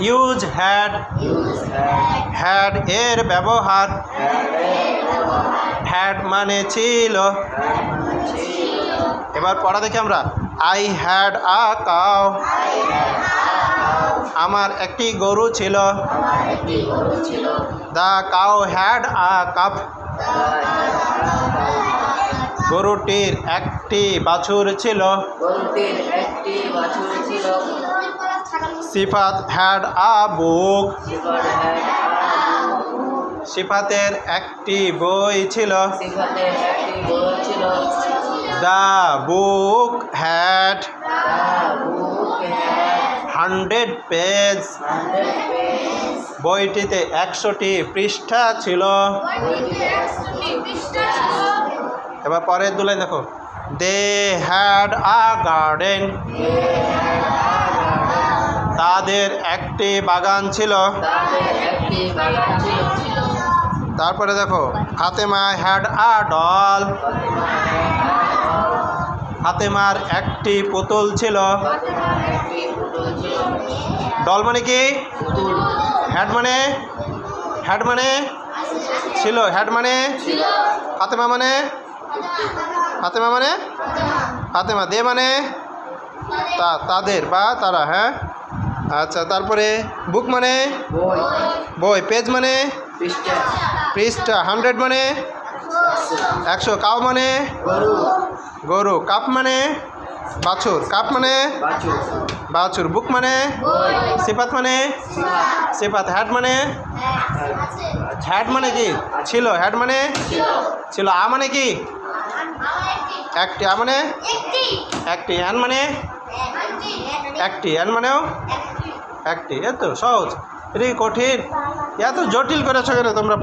Use had had এর ব্যবহার had মানে ছিল। এবার পড়া দেখি আমরা। আই হ্যাড আ কাউ আমার একটি গরু ছিল। The cow had a cup গরুটির একটি বাছুর ছিল। সিফাত হ্যাড আ বুক সিফাতের একটি বই ছিল। দ্য বুক হ্যাড 100 পেজ বইটিতে 100টি পৃষ্ঠা ছিল। এবার পরের দুলাই দেখো। দে হ্যাড আ গার্ডেন তাদের একটি বাগান ছিল। তারপরে দেখো। ফাতেমা হ্যাড আ ডল ফাতেমার একটি পুতুল ছিল। ডল মানে কি? হ্যাড মানে ছিল। হ্যাড মানে ফাতেমা মানে ফাতেমা দে মানে তাদের বা তারা। হ্যাঁ, আচ্ছা। তারপরে বুক মানে বই, পেজ মানে পৃষ্ঠা, 100 মানে 100, কাউ মানে গরু, কাপ মানে বাছুর, কাপ মানে বাছুর, বুক মানে সিফাত মানে সিফাত, হ্যাড মানে কি? ছিল। হ্যাড মানে ছিল। আ মানে কি? একটি। আ মানে একটি। অ্যান মানে একটি। অ্যান মানেও একটি। এত সহজ। এটা কঠিন, এত জটিল করেছো কেন তোমরা?